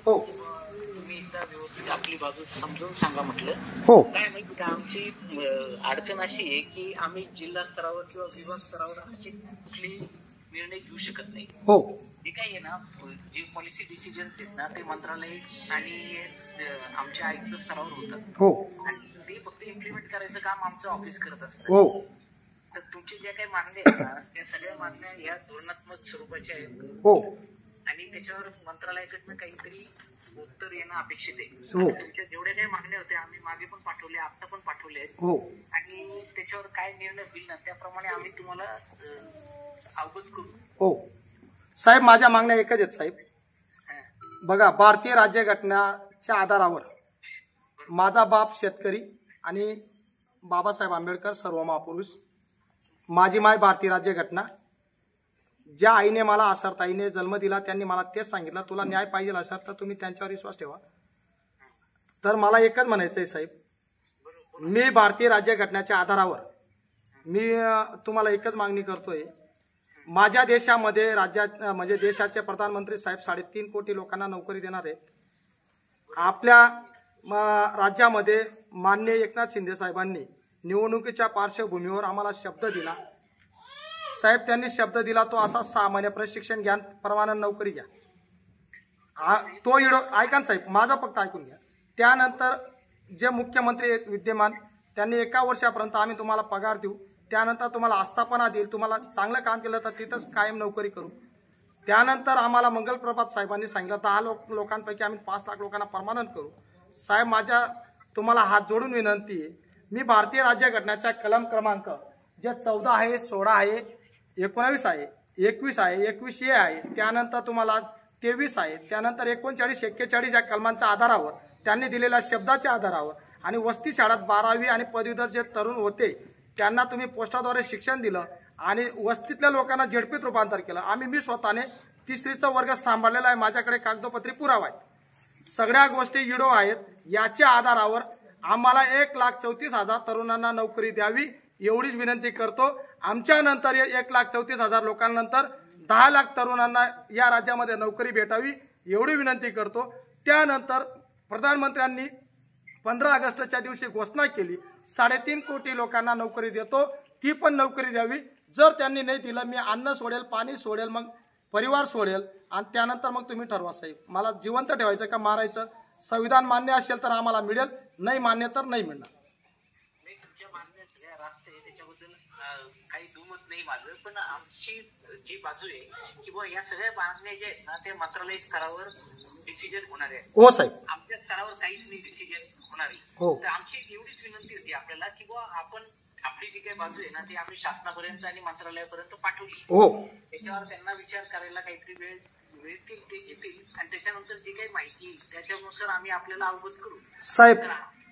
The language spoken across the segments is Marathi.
हो तुम्ही एकदा व्यवस्थित आपली बाजू समजून सांगा म्हटलं. हो काय माहिती का, आमची अडचण अशी आहे की आम्ही जिल्हा स्तरावर किंवा विभाग स्तरावर असे कुठले निर्णय घेऊ शकत नाही. हो जे काही आहे ना, जे पॉलिसी डिसिजन्स आहेत ना ते मंत्रालय आणि आमच्या आयुक्त स्तरावर होतात. हो आणि ते फक्त इम्प्लिमेंट करायचं काम आमचं ऑफिस करत असतं. हो तर तुमचे ज्या काही मागण्या आहेत ना त्या सगळ्या मागण्या या धोरणात्मक स्वरूपाच्या आहेत. हो आणि त्याच्यावर मंत्रालयाकडनं काहीतरी उत्तर येणं अपेक्षित आहे. हो. तुमच्या जेवढ्या काही मागण्या होत्या आम्ही मागे पण पाठवले, आता पण पाठवले आहेत. हो आणि त्याच्यावर काय निर्णय होईल ना त्याप्रमाणे आम्ही तुम्हाला अवगत करू. हो साहेब, माझ्या मागण्या एकच आहेत साहेब. बघा, भारतीय राज्यघटनेच्या आधारावर माझा बाप शेतकरी आणि बाबासाहेब आंबेडकर सर्व महापुरुष, माझी माय भारतीय राज्यघटना. ज्या आईने मला आसरताईने जन्म दिला त्यांनी मला तेच सांगितलं, तुला न्याय पाहिजे असेल तर तुम्ही त्यांच्यावर विश्वास ठेवा. तर मला एकच म्हणायचं आहे साहेब, मी भारतीय राज्यघटनेच्या आधारावर मी तुम्हाला एकच मागणी करतोय. माझ्या देशामध्ये राज्यात म्हणजे देशाचे प्रधानमंत्री साहेब 3.5 कोटी लोकांना नोकरी देणार आहेत. आपल्या राज्यामध्ये माननीय एकनाथ शिंदे साहेबांनी निवडणुकीच्या पार्श्वभूमीवर आम्हाला शब्द दिला. साहेब, त्यांनी शब्द दिला तो असा 6 महिने प्रशिक्षण घ्या, परमानंट नोकरी घ्या. तो ऐका साहेब, माझं फक्त ऐकून घ्या. त्यानंतर जे मुख्यमंत्री आहेत विद्यमान, त्यांनी 1 वर्षापर्यंत आम्ही तुम्हाला पगार देऊ, त्यानंतर तुम्हाला आस्थापना देईल, तुम्हाला चांगलं काम केलं तर तिथंच कायम नोकरी करू. त्यानंतर आम्हाला मंगलप्रभात साहेबांनी सांगितलं 10 लोकांपैकी आम्ही 5 लाख लोकांना परमानंट करू. साहेब, माझ्या तुम्हाला हात जोडून विनंती आहे, मी भारतीय राज्यघटनेच्या कलम क्रमांक जे 14 आहे, 16 आहे, 19 आहे, 21 आहे, 21A आहे, त्यानंतर तुम्हाला 23 आहे, त्यानंतर 39, 41 या कलमांच्या आधारावर त्यांनी दिलेल्या शब्दाच्या आधारावर आणि वस्ती शाळेत 12वी आणि पदवीधर जे तरुण होते त्यांना तुम्ही पोस्टाद्वारे शिक्षण दिलं आणि वस्तीतल्या लोकांना झेडपीत रूपांतर केलं. मी स्वतःने 3रीचा वर्ग सांभाळलेला आहे, माझ्याकडे कागदोपत्री पुरावा आहे, सगळ्या गोष्टी इडो आहेत. याच्या आधारावर आम्हाला 1,34,000 तरुणांना नोकरी द्यावी एवढीच विनंती करतो. आमच्या नंतर 1,34,000 लोकांनंतर 10 लाख तरुणांना या राज्यामध्ये नोकरी भेटावी एवढी विनंती करतो. त्यानंतर प्रधानमंत्र्यांनी 15 ऑगस्टच्या दिवशी घोषणा केली 3.5 कोटी लोकांना नोकरी देतो, ती पण नोकरी द्यावी. जर त्यांनी नाही दिलं, मी अन्न सोडेल, पाणी सोडेल, मग परिवार सोडेल आणि त्यानंतर मग तुम्ही ठरवा साहेब, मला जिवंत ठेवायचं का मारायचं. संविधान मान्य असेल तर आम्हाला मिळेल, नाही मान्य तर नाही मिळणार. तुमच्या मागण्या सगळ्या रास्त आहे, त्याच्याबद्दल काही दुमत नाही माझं. पण आमची जी बाजू आहे की बुवा या सगळ्या मागण्या ज्या आहेत ना ते मंत्रालय स्तरावर डिसिजन होणार आहे. हो साहेब, आमच्या स्तरावर काहीच नाही डिसिजन होणार आहे. हो. तर आमची एवढीच विनंती होती आपल्याला की बुवा आपण आपली जी काही बाजू आहे ना ती आम्ही शासनापर्यंत आणि मंत्रालयापर्यंत पाठवली. हो त्याच्यावर त्यांना विचार करायला काहीतरी वेळ मिळतील, ते घेतील आणि त्याच्यानंतर जी काही माहिती येईल त्याच्यानुसार आम्ही आपल्याला अवगत करू. साहेब,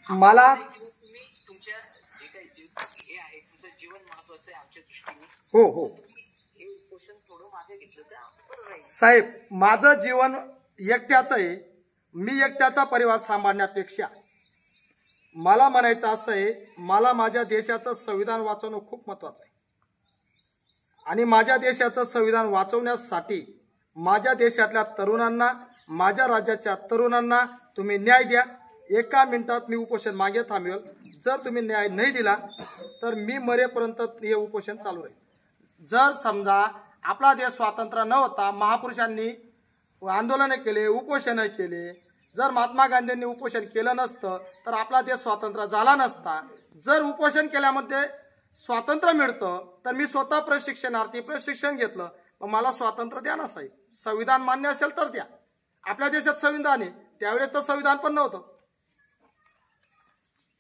मला तुम्ही तुमच्या जे काही हे आहे तुमचं जीवन महत्वाचं आहे आमच्या दृष्टीने. हो हो हे क्वेश्चन थोडं मागे घेतलं तर बरं राहील. साहेब, माझं जीवन एकट्याचं आहे. मी एकट्याचा परिवार सांभाळण्यापेक्षा मला म्हणायचं असं आहे, मला माझ्या देशाचं संविधान वाचवणं खूप महत्वाचं आहे आणि माझ्या देशाचं संविधान वाचवण्यासाठी माझ्या देशातल्या तरुणांना, माझ्या राज्याच्या तरुणांना तुम्ही न्याय द्या. 1 मिनिटात मी उपोषण मागे थांबवेल. जर तुम्ही न्याय नाही दिला तर मी मरेपर्यंत हे उपोषण चालू राहील. जर समजा आपला देश स्वातंत्र्य न होता महापुरुषांनी आंदोलनं केले, उपोषण केले, जर महात्मा गांधींनी उपोषण केलं नसतं तर आपला देश स्वातंत्र्य झाला नसता. जर उपोषण केल्यामध्ये स्वातंत्र्य मिळतं तर मी स्वतः प्रशिक्षण घेतलं, मग मला स्वातंत्र्य द्या ना साहेब. संविधान मान्य असेल तर द्या. आपल्या देशात संविधान आहे, त्यावेळेस तर संविधान पण नव्हतं.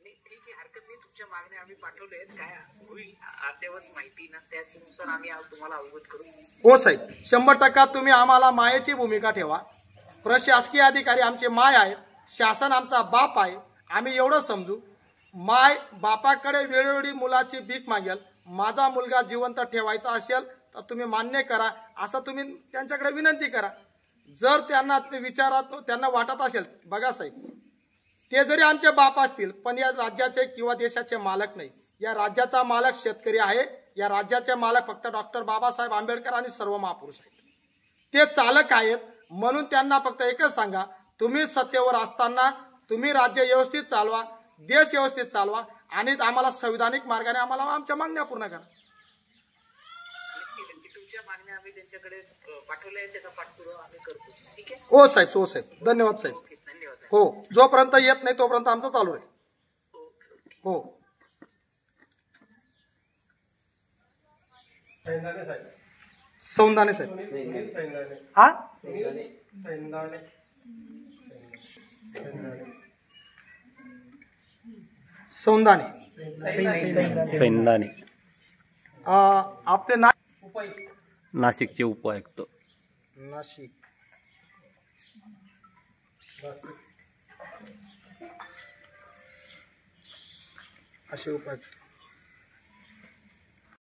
ठीक आहे, हरकत नाही. तुमच्या मागण्या आम्ही पाठवल्या आहेत, काय होईल अद्ययावत माहिती ना त्यानुसार आम्ही तुम्हाला अवगत करू. हो साहेब, 100% तुम्ही आम्हाला मायेची भूमिका ठेवा. प्रशासकीय अधिकारी आमचे माय आहेत, शासन आमचा बाप आहे. आम्ही एवढं समजू, माय बापाकडे वेळोवेळी मुलाची भीक मागेल. माझा मुलगा जिवंत ठेवायचा असेल तर तुम्ही मान्य करा, असं तुम्ही त्यांच्याकडे विनंती करा. जर त्यांना विचारात त्यांना वाटत असेल, बघा साहेब, ते जरी आमचे बाप असतील पण या राज्याचे किंवा देशाचे मालक नाही. या राज्याचा मालक शेतकरी आहे. या राज्याचे मालक फक्त डॉक्टर बाबासाहेब आंबेडकर आणि सर्व महापुरुष आहेत. ते चालक आहेत. म्हणून त्यांना फक्त एकच सांगा, तुम्ही सत्तेवर असताना तुम्ही राज्य व्यवस्थित चालवा, देश व्यवस्थित चालवा आणि आम्हाला संविधानिक मार्गाने आम्हाला आमच्या मागण्या पूर्ण करा. नक्की तुमच्या मागण्या आम्ही त्यांच्याकडे पाठवल्या आहेत, त्याचा पाठपुरावा आम्ही करतो. ठीक आहे. हो साहेब, हो साहेब, धन्यवाद साहेब. ओके, धन्यवाद. हो, जोपर्यंत येत नाही तोपर्यंत आमचं चालू आहे. हो. सौंदाने साहेब. हा सौंदाने. सैंदाने आपले नाशिकचे उपायुक्त. नाशिक असे उपायुक्त